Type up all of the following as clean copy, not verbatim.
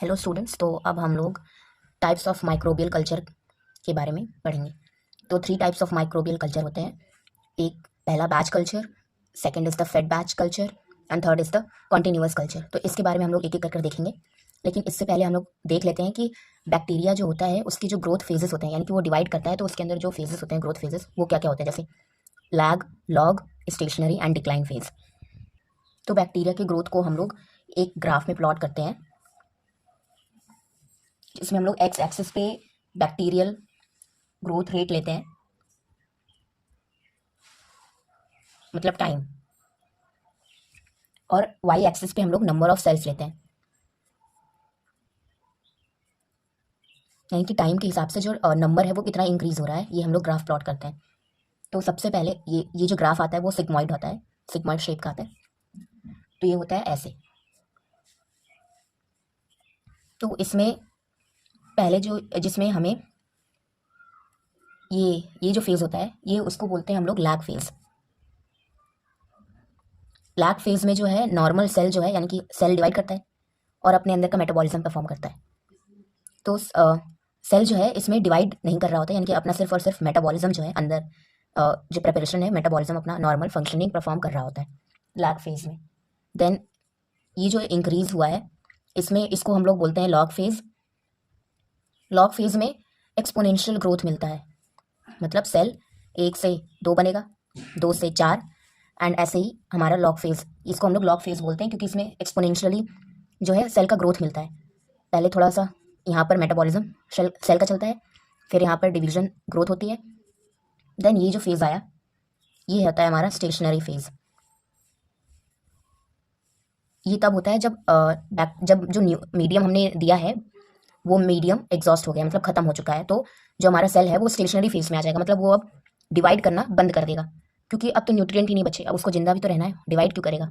Hello students, तो अब हम लोग टाइप्स ऑफ माइक्रोबियल कल्चर के बारे में पढ़ेंगे। तो 3 टाइप्स ऑफ माइक्रोबियल कल्चर होते हैं। एक पहला batch culture, second is the Fed batch culture and third is the continuous culture. तो इसके बारे में हम लोग एक एक कर देखेंगे, लेकिन इससे पहले हम लोग देख लेते हैं कि बैक्टीरिया जो होता है उसकी जो ग्रोथ फेजेस होते हैं, यानी कि वो डिवाइड करता है, तो उसके अंदर जो फेजेस होते हैं, ग्रोथ फेजेस, वो क्या क्या होते हैं, जैसे lag, log, stationary and decline phase. तो बैक्टीरिया की ग्रोथ को हम लोग एक ग्राफ में प्लॉट करते हैं, इसमें हम लोग एक्स एक्सिस पे बैक्टीरियल ग्रोथ रेट लेते हैं, मतलब टाइम, और वाई एक्सिस पे हम लोग नंबर ऑफ सेल्स लेते हैं, यानी कि टाइम के हिसाब से जो नंबर है वो कितना इंक्रीज हो रहा है, ये हम लोग ग्राफ प्लॉट करते हैं। तो सबसे पहले ये जो ग्राफ आता है वो सिग्मॉइड होता है, सिग्मॉइड शेप का आता है। तो ये होता है ऐसे। तो इसमें पहले जो जिसमें हमें ये जो फेज़ होता है, ये उसको बोलते हैं हम लोग लैग फेज़। लैग फेज़ में जो है नॉर्मल सेल जो है, यानी कि सेल डिवाइड करता है और अपने अंदर का मेटाबॉलिज्म परफॉर्म करता है। तो सेल जो है इसमें डिवाइड नहीं कर रहा होता है, यानी कि अपना सिर्फ और सिर्फ मेटाबॉलिज्म जो है अंदर, जो प्रिपरेशन है, मेटाबॉलिज्म अपना नॉर्मल फंक्शनिंग परफॉर्म कर रहा होता है लैग फेज़ में। देन ये जो इंक्रीज़ हुआ है इसमें, इसको हम लोग बोलते हैं लॉग फेज़। लॉग फेज़ में एक्सपोनेंशियल ग्रोथ मिलता है, मतलब सेल 1 से 2 बनेगा, 2 से 4, एंड ऐसे ही हमारा लॉग फेज़, इसको हम लोग लॉग फेज़ बोलते हैं क्योंकि इसमें एक्सपोनेंशियली जो है सेल का ग्रोथ मिलता है। पहले थोड़ा सा यहाँ पर मेटाबॉलिज्म सेल का चलता है, फिर यहाँ पर डिवीजन ग्रोथ होती है, देन ये जो फेज़ आया ये होता है हमारा स्टेशनरी फेज़। ये तब होता है जब जो मीडियम हमने दिया है वो मीडियम एग्जॉस्ट हो गया, मतलब खत्म हो चुका है, तो जो हमारा सेल है वो स्टेशनरी फेज में आ जाएगा, मतलब वो अब डिवाइड करना बंद कर देगा, क्योंकि अब तो न्यूट्रिएंट ही नहीं बचे, अब उसको जिंदा भी तो रहना है, डिवाइड क्यों करेगा।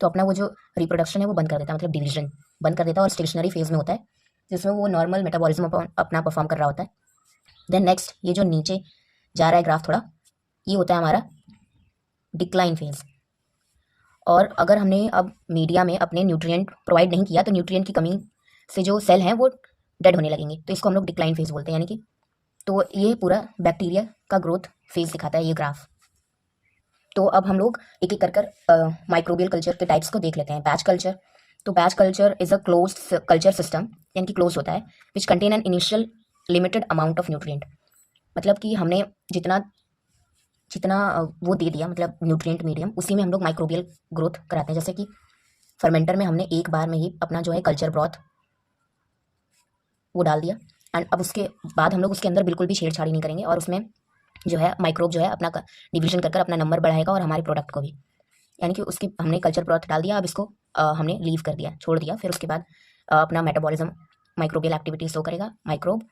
तो अपना वो जो रिप्रोडक्शन है वो बंद कर देता है, मतलब डिवीजन बंद कर देता है, और स्टेशनरी फेज में होता है जिसमें वो नॉर्मल मेटाबॉलिज्म अपना परफॉर्म कर रहा होता है। देन नेक्स्ट, ये जो नीचे जा रहा है ग्राफ थोड़ा, ये होता है हमारा डिक्लाइन फेज। और अगर हमने अब मीडिया में अपने न्यूट्रिएंट प्रोवाइड नहीं किया तो न्यूट्रिएंट की कमी से जो सेल हैं वो डेड होने लगेंगे, तो इसको हम लोग डिक्लाइन फेज बोलते हैं, यानी कि तो ये पूरा बैक्टीरिया का ग्रोथ फेज दिखाता है ये ग्राफ। तो अब हम लोग एक एक कर माइक्रोबियल कल्चर के टाइप्स को देख लेते हैं। बैच कल्चर, तो batch culture is a closed culture system, यानी कि क्लोज होता है, विच contain an initial limited amount of nutrient, मतलब कि हमने जितना जितना वो दे दिया, मतलब न्यूट्रिएंट मीडियम, उसी में हम लोग माइक्रोबियल ग्रोथ कराते हैं। जैसे कि फर्मेंटर में हमने एक बार में ही अपना जो है कल्चर ब्रॉथ वो डाल दिया, एंड अब उसके बाद हम लोग उसके अंदर बिल्कुल भी छेड़छाड़ी नहीं करेंगे, और उसमें जो है माइक्रोब जो है अपना डिवीजन कर अपना नंबर बढ़ाएगा और हमारे प्रोडक्ट को भी, यानी कि उसके हमने कल्चर ब्रॉथ डाल दिया, अब इसको हमने लीव कर दिया, छोड़ दिया, फिर उसके बाद अपना मेटाबॉलिज्म माइक्रोबियल एक्टिविटी शो करेगा माइक्रोब।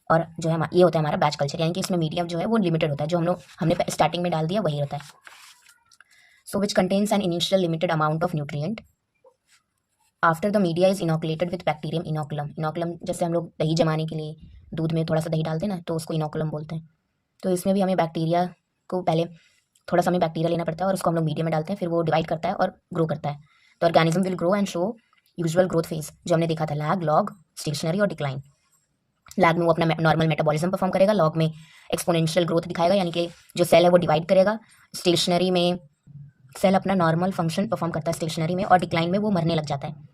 और जो है ये होता है हमारा बैच कल्चर, यानी कि इसमें मीडियम जो है वो लिमिटेड होता है, जो हमने स्टार्टिंग में डाल दिया वही होता है। So which contains an initial limited amount of nutrient after the media is inoculated with bacterium inoculum. Inoculum जैसे हम लोग दही जमाने के लिए दूध में थोड़ा सा दही डालते हैं ना, तो उसको इनोकुलम बोलते हैं। तो इसमें भी हमें बैक्टीरिया को पहले थोड़ा सा हमें बैक्टीरिया लेना पड़ता है, और उसको हम लोग मीडियम में डालते हैं, फिर वो डिवाइड करता है और ग्रो करता है। तो organism will grow and show usual growth phase, जो हमने देखा था लैग, लॉग, स्टेशनरी और डिक्लाइन। लैग में वो अपना नॉर्मल मेटाबॉलिज्म परफॉर्म करेगा, लॉग में एक्सपोनेंशियल ग्रोथ दिखाएगा, यानी कि जो सेल है वो डिवाइड करेगा, स्टेशनरी में सेल अपना नॉर्मल फंक्शन परफॉर्म करता है स्टेशनरी में, और डिक्लाइन में वो मरने लग जाता है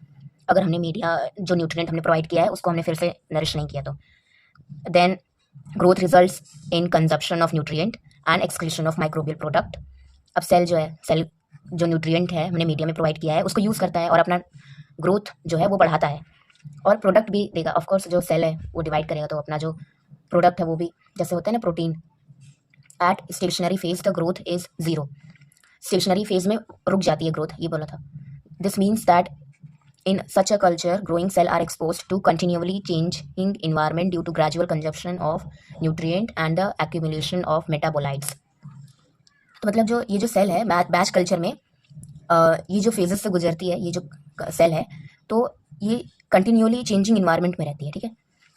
अगर हमने मीडिया जो न्यूट्रिएंट हमने प्रोवाइड किया है उसको हमने फिर से नरिश नहीं किया तो। Then growth results in consumption of nutrient and excretion of microbial product. अब सेल जो है, सेल जो न्यूट्रिएंट है हमने मीडिया में प्रोवाइड किया है उसको यूज़ करता है और अपना ग्रोथ जो है वो बढ़ाता है, और प्रोडक्ट भी देगा। ऑफकोर्स जो सेल है वो डिवाइड करेगा तो अपना जो प्रोडक्ट है वो भी, जैसे होता है ना protein. At stationary phase the growth is 0, stationary phase में रुक जाती है ग्रोथ, ये बोला था। This means that in such a culture, growing cell are exposed to continually changing environment due to gradual consumption of nutrient and the accumulation of metabolites. तो मतलब जो ये जो सेल है बैच कल्चर में, ये जो फेजेस से गुजरती है, ये जो सेल है, तो ये कंटिन्यूअली चेंजिंग इन्वायरमेंट में रहती है, ठीक है।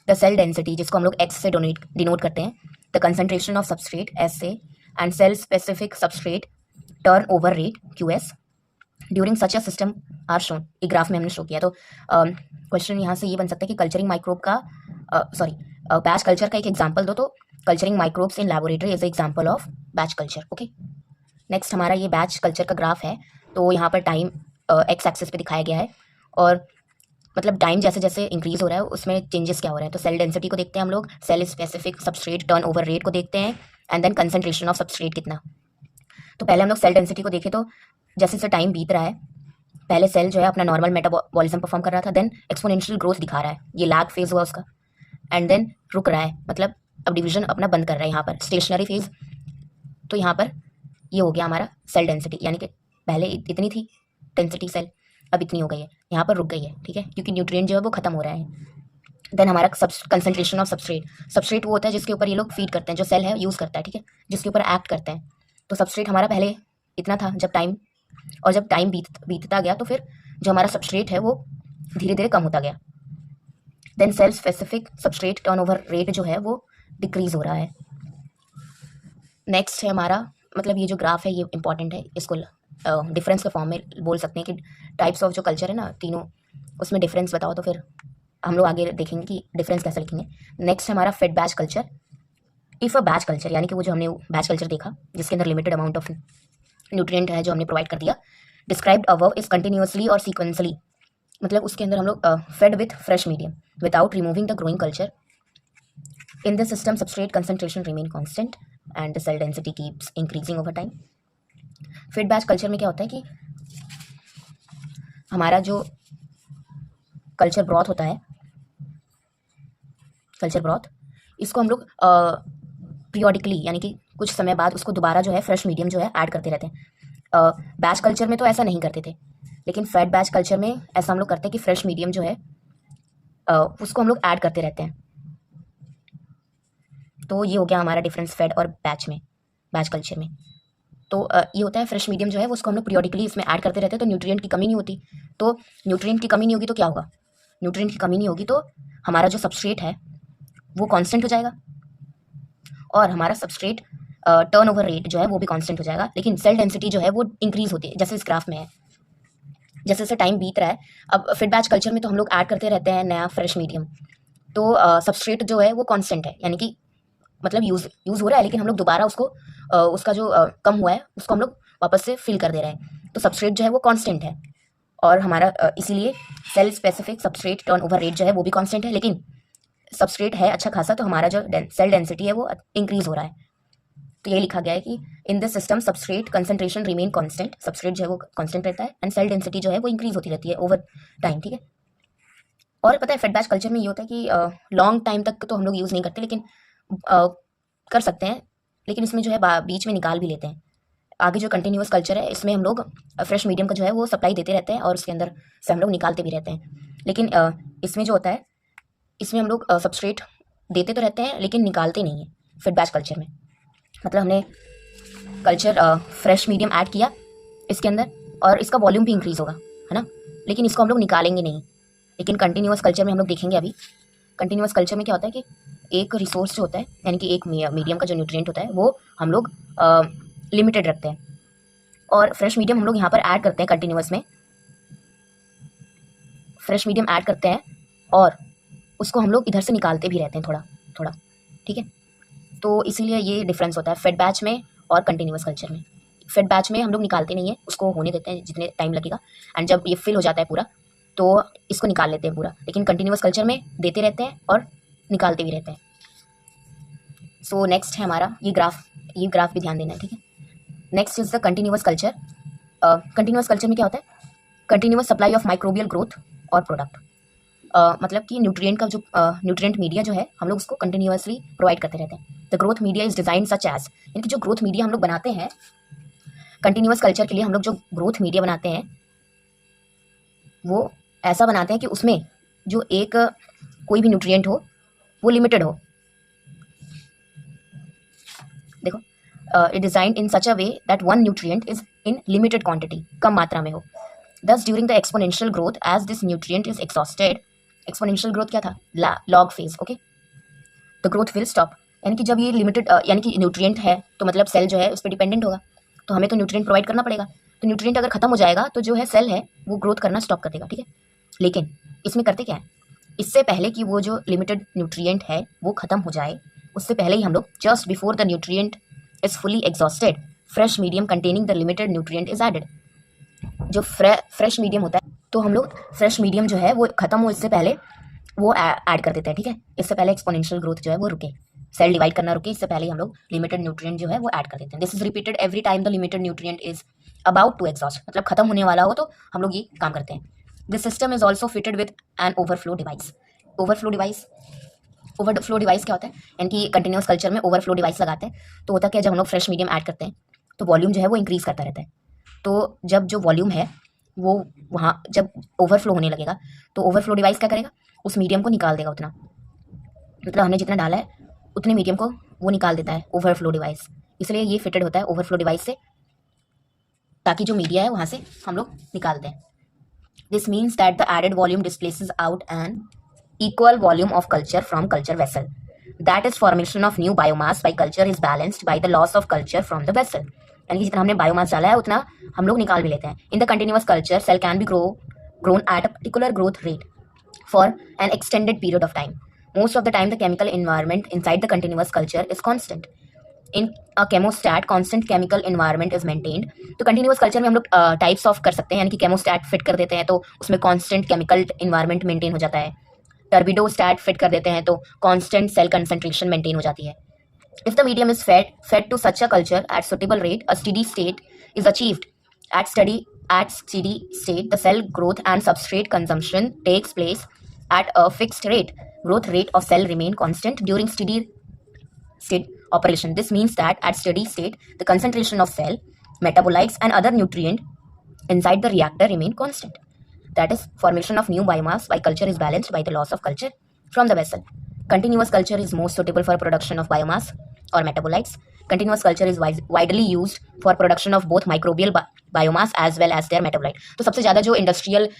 द सेल डेंसिटी, जिसको हम लोग एक्स से डिनोट करते हैं, the concentration of substrate S से, and cell specific substrate turn over rate Q S during such a system are shown, ये ग्राफ में हमने शो किया। तो क्वेश्चन यहाँ से ये बन सकता है कि कल्चरिंग माइक्रोब का बैच कल्चर का एक एग्जाम्पल दो, तो culturing microbes in laboratory is example of batch culture. Okay, next हमारा ये बैच कल्चर का ग्राफ है। तो यहाँ पर टाइम एक्स एक्सिस पे दिखाया गया है, और मतलब टाइम जैसे जैसे इंक्रीज हो रहा है उसमें चेंजेस क्या हो रहे हैं। तो सेल डेंसिटी को देखते हैं हम लोग, cell specific substrate turnover rate को देखते हैं, and then concentration of substrate कितना। तो पहले हम लोग सेल डेंसिटी को देखें, तो जैसे जैसे टाइम बीत रहा है, पहले सेल जो है अपना नॉर्मल मेटाबॉलिज्म परफॉर्म कर रहा था, देन एक्सपोनेंशियल ग्रोथ दिखा रहा है, ये लैग फेज हुआ उसका, एंड देन रुक रहा है, मतलब अब डिवीजन अपना बंद कर रहा है यहाँ पर, स्टेशनरी फेज। तो यहाँ पर ये हो गया हमारा सेल डेंसिटी, यानी कि पहले इतनी थी डेंसिटी सेल, अब इतनी हो गई है, यहाँ पर रुक गई है, ठीक है, क्योंकि न्यूट्रिएंट जो है वो खत्म हो रहा है। देन हमारा कंसंट्रेशन ऑफ सबस्ट्रेट वो होता है जिसके ऊपर ये लोग फीड करते हैं, जो सेल है यूज़ करता है, ठीक है, जिसके ऊपर एक्ट करते हैं। तो सबस्ट्रेट हमारा पहले इतना था जब टाइम, और जब टाइम बीतता गया तो फिर जो हमारा सबस्ट्रेट है वो धीरे धीरे कम होता गया। Then cell specific substrate turnover rate जो है वो डिक्रीज हो रहा है। नेक्स्ट है हमारा, मतलब ये जो ग्राफ है ये इंपॉर्टेंट है, इसको डिफरेंस के फॉर्म में बोल सकते हैं कि टाइप्स ऑफ जो कल्चर है ना तीनों, उसमें डिफरेंस बताओ, तो फिर हम लोग आगे देखेंगे कि डिफरेंस कैसे लिखेंगे। नेक्स्ट है हमारा fade batch culture. If a batch culture, यानी कि वो जो हमने बैच कल्चर देखा जिसके अंदर लिमिटेड अमाउंट ऑफ न्यूट्रिएंट है जो हमने प्रोवाइड कर दिया, डिस्क्राइब्ड अबव इज कंटिन्यूअसली और सीक्वेंसली, मतलब उसके अंदर हम लोग fed with fresh medium without removing the growing culture. In the system substrate concentration remain constant and the cell density keeps increasing over time. Fed batch culture में क्या होता है कि हमारा जो कल्चर ब्रॉथ होता है, कल्चर ब्रॉथ, इसको हम लोग पीरियोडिकली यानी कि कुछ समय बाद उसको दोबारा जो है फ्रेश मीडियम जो है ऐड करते रहते हैं। बैच कल्चर में तो ऐसा नहीं करते थे, लेकिन फेड बैच कल्चर में ऐसा हम लोग करते हैं कि फ्रेश मीडियम जो है उसको हम लोग ऐड करते रहते हैं। तो ये हो गया हमारा डिफरेंस फेड और बैच में, बैच कल्चर में। तो ये होता है फ्रेश मीडियम जो है वो उसको हम लोग पीरियोडिकली इसमें ऐड करते रहते हैं, तो न्यूट्रिएंट की कमी नहीं होती। तो न्यूट्रिएंट की कमी नहीं होगी तो क्या होगा, न्यूट्रिएंट की कमी नहीं होगी तो हमारा जो सबस्ट्रेट है वो कांस्टेंट हो जाएगा, और हमारा सबस्ट्रेट टर्नओवर रेट जो है वो भी कांस्टेंट हो जाएगा, लेकिन सेल डेंसिटी जो है वो इंक्रीज होती है, जैसे इस ग्राफ में है। जैसे जैसे टाइम बीत रहा है, अब फेड बैच कल्चर में तो हम लोग ऐड करते रहते हैं नया फ्रेश मीडियम, तो सबस्ट्रेट जो है वो कांस्टेंट है, यानी कि मतलब यूज़ हो रहा है, लेकिन हम लोग दोबारा उसको उसका जो कम हुआ है उसको हम लोग वापस से फिल कर दे रहे हैं, तो सबस्ट्रेट जो है वो कांस्टेंट है, और हमारा इसीलिए cell specific substrate turnover rate जो है वो भी कांस्टेंट है, लेकिन सबस्ट्रेट है अच्छा खासा, तो हमारा जो सेल डेंसिटी है वो इंक्रीज हो रहा है। तो ये लिखा गया है कि in this system substrate concentration remain constant, substrate जो है वो कांस्टेंट रहता है, एंड सेल डेंसिटी जो है वो इंक्रीज होती रहती है ओवर टाइम, ठीक है। और पता है फेड बैच कल्चर में ये होता है कि लॉन्ग टाइम तक तो हम लोग यूज़ नहीं करते, लेकिन कर सकते हैं, लेकिन इसमें जो है बीच में निकाल भी लेते हैं। आगे जो कंटिन्यूअस कल्चर है इसमें हम लोग फ्रेश मीडियम का जो है वो सप्लाई देते रहते हैं, और उसके अंदर से हम लोग निकालते भी रहते हैं। लेकिन इसमें जो होता है, इसमें हम लोग सबस्ट्रेट देते तो रहते हैं लेकिन निकालते नहीं हैं फेड बैच कल्चर में। मतलब हमने कल्चर फ्रेश मीडियम ऐड किया इसके अंदर, और इसका वॉल्यूम भी इंक्रीज़ होगा, है ना, लेकिन इसको हम लोग निकालेंगे नहीं। लेकिन कंटिन्यूअस कल्चर में हम लोग देखेंगे अभी, कंटिन्यूअस कल्चर में क्या होता है कि एक रिसोर्स जो होता है, यानी कि एक मीडियम का जो न्यूट्रिएंट होता है वो हम लोग लिमिटेड रखते हैं, और फ्रेश मीडियम हम लोग यहाँ पर ऐड करते हैं कंटिन्यूअस में, फ्रेश मीडियम ऐड करते हैं और उसको हम लोग इधर से निकालते भी रहते हैं थोड़ा थोड़ा, ठीक है। तो इसीलिए ये डिफरेंस होता है फेड बैच में और कंटिन्यूअस कल्चर में। फेड बैच में हम लोग निकालते नहीं हैं, उसको होने देते हैं जितने टाइम लगेगा, एंड जब ये फिल हो जाता है पूरा तो इसको निकाल लेते हैं पूरा, लेकिन कंटिन्यूअस कल्चर में देते रहते हैं और निकालते भी रहते हैं। सो नेक्स्ट है हमारा ये ग्राफ भी ध्यान देना है, ठीक है। Next is the continuous culture. Continuous culture में क्या होता है, continuous supply of microbial growth और प्रोडक्ट, मतलब कि न्यूट्रिएंट का जो न्यूट्रिएंट मीडिया जो है हम लोग उसको कंटिन्यूअसली प्रोवाइड करते रहते हैं। The growth media is design such as, यानी कि जो ग्रोथ मीडिया हम लोग बनाते हैं कंटिन्यूअस कल्चर के लिए, हम लोग जो ग्रोथ मीडिया बनाते हैं वो ऐसा बनाते हैं कि उसमें जो एक कोई भी न्यूट्रिएंट हो वो लिमिटेड हो। देखो, it design in such a way that one nutrient is in limited quantity, कम मात्रा में हो। Thus during the exponential growth as this nutrient is exhausted, exponential growth क्या था, log phase, okay, the growth will stop, यानी कि जब ये लिमिटेड यानी कि न्यूट्रिएंट है तो मतलब सेल जो है उस पर डिपेंडेंट होगा, तो हमें तो न्यूट्रिएंट प्रोवाइड करना पड़ेगा। तो न्यूट्रिएंट अगर खत्म हो जाएगा तो जो है सेल है वो ग्रोथ करना स्टॉप कर देगा, ठीक है। लेकिन इसमें करते क्या है, इससे पहले कि वो जो लिमिटेड न्यूट्रिएंट है वो खत्म हो जाए, उससे पहले ही हम लोग just before the nutrient is fully exhausted, fresh medium containing the limited nutrient is added. जो फ्रेश मीडियम होता है, तो हम लोग फ्रेश मीडियम जो है वो खत्म हो इससे पहले वो ऐड कर देते हैं, ठीक है। इससे पहले एक्सपोनेंशियल ग्रोथ जो है वो रुके, सेल डिवाइड करना रुके, इससे पहले ही हम लोग लिमिटेड न्यूट्रिएंट जो है वो ऐड कर देते हैं। This is repeated every time the limited nutrient is about to exhaust, मतलब खत्म होने वाला हो तो हम लोग ये काम करते हैं। This system is also fitted with an overflow device. Overflow device क्या होता है, यानी कि कंटिन्यूस कल्चर में ओवरफ्लो डिवाइस लगाते हैं। तो होता क्या है, जब हम लोग फ्रेश मीडियम ऐड करते हैं तो वॉल्यूम जो है वो इंक्रीज करता रहता है। तो जब जो वॉल्यूम है वो वहाँ जब ओवरफ्लो होने लगेगा तो ओवरफ्लो डिवाइस क्या करेगा, उस मीडियम को निकाल देगा उतना, मतलब हमने जितना डाला है उतने मीडियम को वो निकाल देता है ओवरफ्लो डिवाइस। इसलिए ये फिटेड होता है ओवरफ्लो डिवाइस से, ताकि जो मीडिया है वहाँ से हम लोग निकाल दें। This means that the added volume displaces out an equal volume of culture from culture vessel. That is formation of new biomass by culture is balanced by the loss of culture from the vessel. यानी कि जितना हमने biomass डाला है उतना हम लोग निकाल भी लेते हैं। In the continuous culture cell can be grown at a particular growth rate for an extended period of time. Most of the time the chemical environment inside the continuous culture is constant. In a chemostat constant chemical environment is maintained. तो continuous culture में हम लोग types of कर सकते हैं, यानी कि केमोस्टैट fit कर देते हैं तो उसमें कॉन्स्टेंट केमिकल इन्वायरमेंट मेंटेन हो जाता है। टर्बिडोस्टैट फिट कर देते हैं तो कांस्टेंट सेल कंसंट्रेशन मेंटेन हो जाती है। If the medium is fed to such a culture at suitable rate, a steady state is achieved. At steady state the cell growth and substrate consumption takes place at a fixed rate. Growth rate of cell remain constant during steady state operation. This means that at steady state the concentration of cell metabolites and other nutrient inside the reactor remain constant. That is, formation of new biomass by culture is balanced by the loss of culture from the vessel. Continuous culture is most suitable for production of biomass or metabolites. Continuous culture is widely used for production of both microbial biomass as well as their metabolite. तो सबसे ज़्यादा जो industrial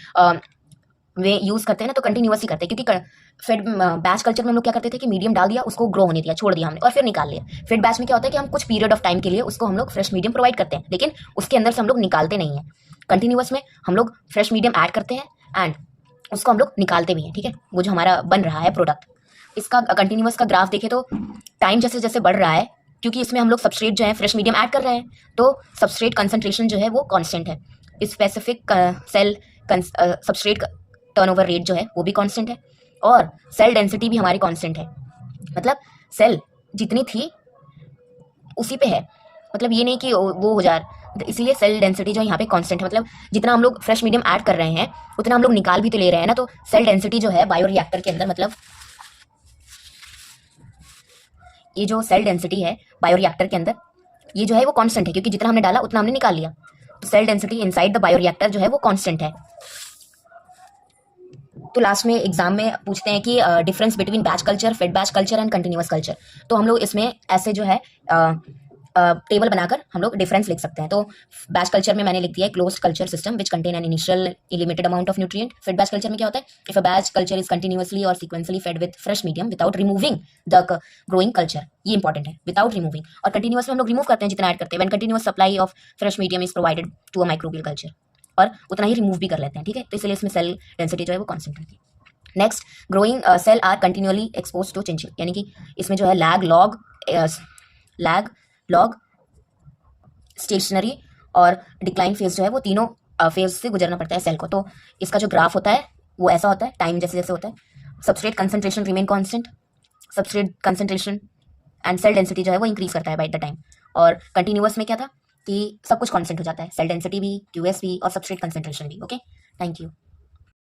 वे use करते हैं ना तो continuous ही करते हैं, क्योंकि फिर बैच कल्चर में हम लोग क्या करते थे कि मीडियम डाल दिया, उसको ग्रो होने दिया, छोड़ दिया हमने और फिर निकाल लिया। फिर बैच में क्या होता है कि हम कुछ पीरियड ऑफ टाइम के लिए उसको हम लोग फ्रेश मीडियम प्रोवाइड करते हैं, लेकिन उसके अंदर से हम लोग निकालते नहीं हैं। कंटिन्यूअस में हम लोग फ्रेश मीडियम ऐड करते हैं एंड उसको हम लोग निकालते भी हैं, ठीक है, वो जो हमारा बन रहा है प्रोडक्ट। इसका कंटिन्यूअस का ग्राफ देखें तो टाइम जैसे जैसे बढ़ रहा है, क्योंकि इसमें हम लोग सबस्ट्रेट जो है फ्रेश मीडियम ऐड कर रहे हैं, तो सबस्ट्रेट कंसंट्रेशन जो है वो कांस्टेंट है। Specific cell substrate turnover rate जो है वो भी कांस्टेंट है और सेल डेंसिटी भी हमारी कांस्टेंट है। मतलब सेल जितनी थी उसी पे है, मतलब ये नहीं कि वो हो जा, इसलिए सेल डेंसिटी जो है यहाँ पे कांस्टेंट है। मतलब जितना हम लोग फ्रेश मीडियम ऐड कर रहे हैं उतना हम लोग निकाल भी तो ले रहे हैं ना, तो सेल डेंसिटी जो है बायोरिएक्टर के अंदर, मतलब ये जो सेल डेंसिटी है बायोरिएक्टर के अंदर ये जो है वो कांस्टेंट है, क्योंकि जितना हमने डाला उतना हमने निकाल लिया। तो cell density inside the bioreactor जो है वो कांस्टेंट है। तो लास्ट में एग्जाम में पूछते हैं कि difference between batch culture, fade batch culture and continuous culture. तो हम लोग इसमें ऐसे जो है टेबल बनाकर हम लोग डिफरेंस लिख सकते हैं। तो बैच कल्चर में मैंने लिख दिया है closed culture system which contain an initial limited amount of nutrient. Fed batch culture में क्या होता है, if a batch culture is continuously और sequentially fed with fresh medium without removing the growing culture, ये इंपॉर्टेंट है, without removing. और continuous में हम लोग रिमूव करते हैं जितना ऐड करते हैं, when continuous supply of fresh medium is provided to a microbial culture, और उतना ही रिमूव भी कर लेते हैं, ठीक है। तो इसलिए इसमें सेल डेंसिटी जो है वो कॉन्स्टेंट रहती है। Next, growing cell are continuously expose to changing, यानी कि इसमें जो है लैग लॉग स्टेशनरी और डिक्लाइन फेज जो है वो तीनों फेज से गुजरना पड़ता है सेल को। तो इसका जो ग्राफ होता है वो ऐसा होता है, टाइम जैसे जैसे होता है। Substrate concentration remain constant, substrate concentration and cell density जो है वो इंक्रीज करता है बाय द टाइम। और कंटिन्यूअस में क्या था कि सब कुछ कांस्टेंट हो जाता है, सेल डेंसिटी भी, क्यूएस भी और सबस्ट्रेट कंसंट्रेशन भी। Okay, thank you.